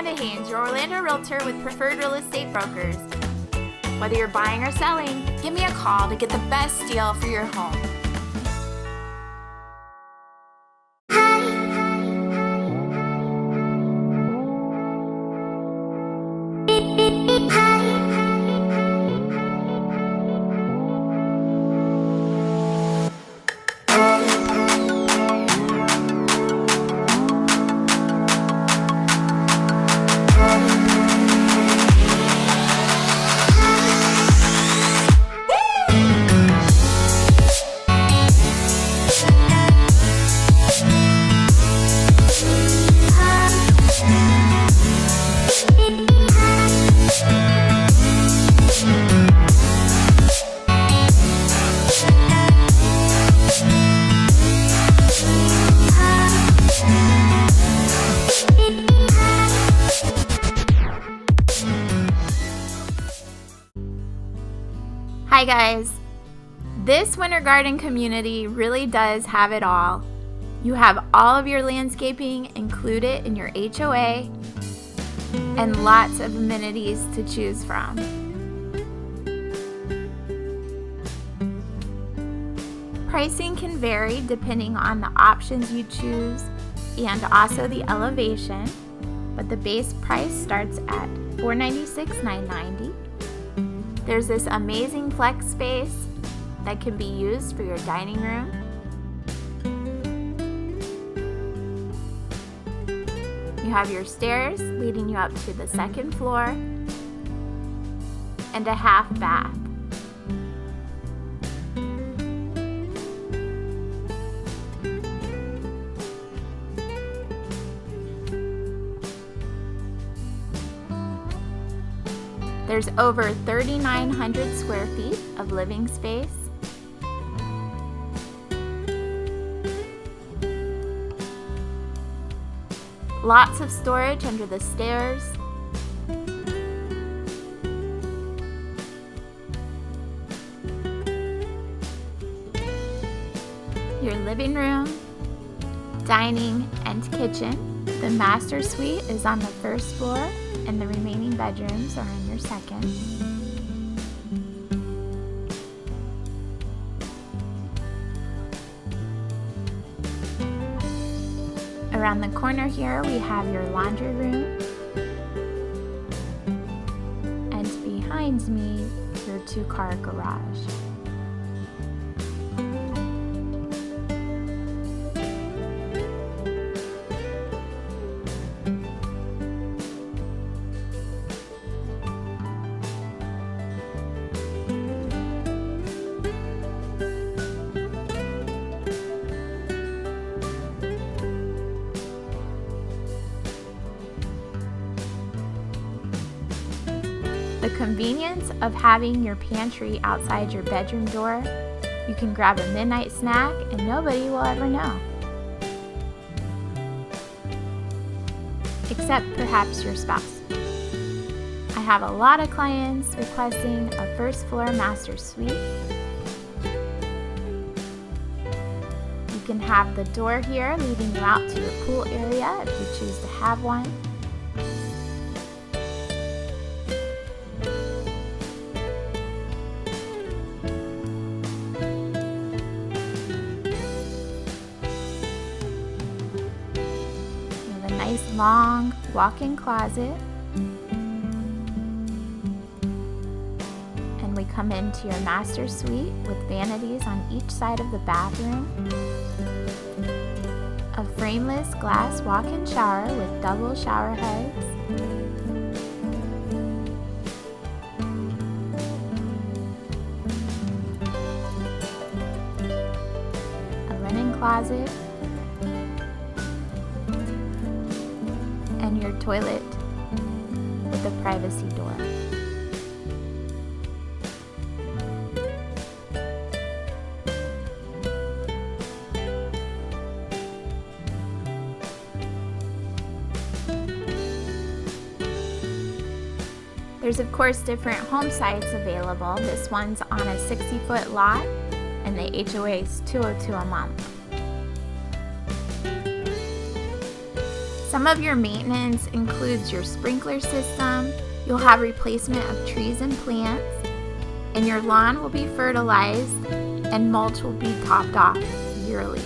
Amanda Haynes, your Orlando Realtor with Preferred Real Estate Brokers. Whether you're buying or selling, give me a call to get the best deal for your home. Hi guys, this winter garden community really does have it all. You have all of your landscaping included in your HOA and lots of amenities to choose from. Pricing can vary depending on the options you choose and also the elevation, but the base price starts at $496,990. There's this amazing flex space that can be used for your dining room. You have your stairs leading you up to the second floor and a half bath. There's over 3,900 square feet of living space. Lots of storage under the stairs. Your living room, dining, and kitchen. The master suite is on the first floor, and the remaining bedrooms are on your second. Around the corner here we have your laundry room, and behind me your 2-car garage. The convenience of having your pantry outside your bedroom door, you can grab a midnight snack and nobody will ever know. Except perhaps your spouse. I have a lot of clients requesting a first floor master suite. You can have the door here leading you out to your pool area if you choose to have one. Nice long walk-in closet, and we come into your master suite with vanities on each side of the bathroom, a frameless glass walk-in shower with double shower heads, a linen closet, and your toilet with a privacy door. There's of course different home sites available. This one's on a 60-foot lot and the HOA is $202 a month. Some of your maintenance includes your sprinkler system, you'll have replacement of trees and plants, and your lawn will be fertilized and mulch will be topped off yearly.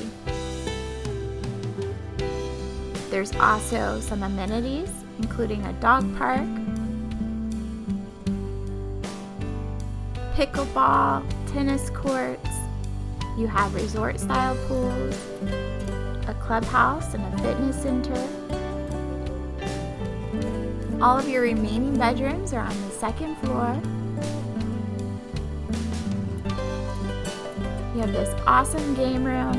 There's also some amenities, including a dog park, pickleball, tennis courts, you have resort-style pools, a clubhouse and a fitness center. All of your remaining bedrooms are on the second floor. You have this awesome game room.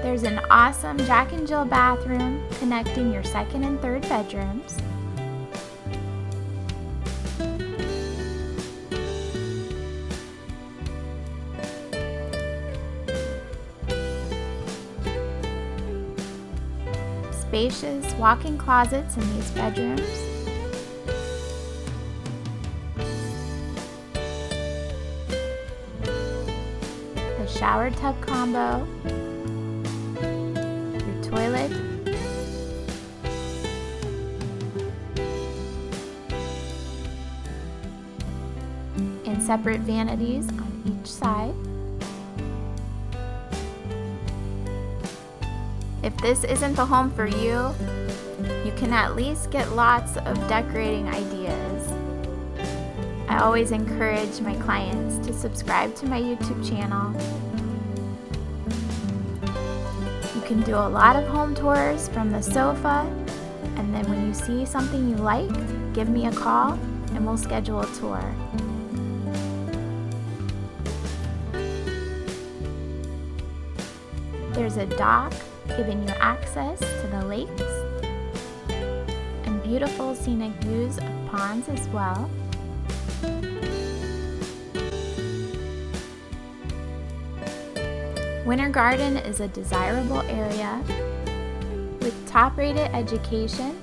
There's an awesome Jack and Jill bathroom connecting your second and third bedrooms. Spacious walk-in closets in these bedrooms. The shower tub combo. Your toilet. And separate vanities on each side. If this isn't the home for you, you can at least get lots of decorating ideas. I always encourage my clients to subscribe to my YouTube channel. You can do a lot of home tours from the sofa, and then when you see something you like, give me a call and we'll schedule a tour. There's a dock giving you access to the lakes and beautiful scenic views of ponds as well. Winter Garden is a desirable area with top-rated education.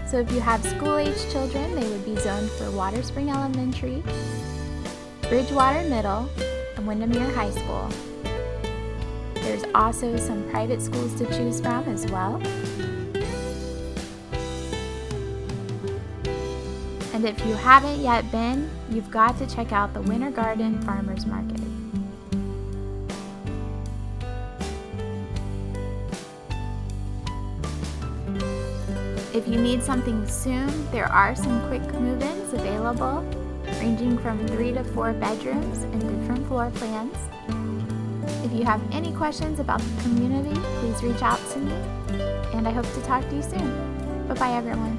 So if you have school-age children, they would be zoned for Water Spring Elementary, Bridgewater Middle, and Windermere High School. There's also some private schools to choose from as well. And if you haven't yet been, you've got to check out the Winter Garden Farmers Market. If you need something soon, there are some quick move-ins available, ranging from 3 to 4 bedrooms and different floor plans. If you have any questions about the community, please reach out to me, and I hope to talk to you soon. Bye-bye, everyone.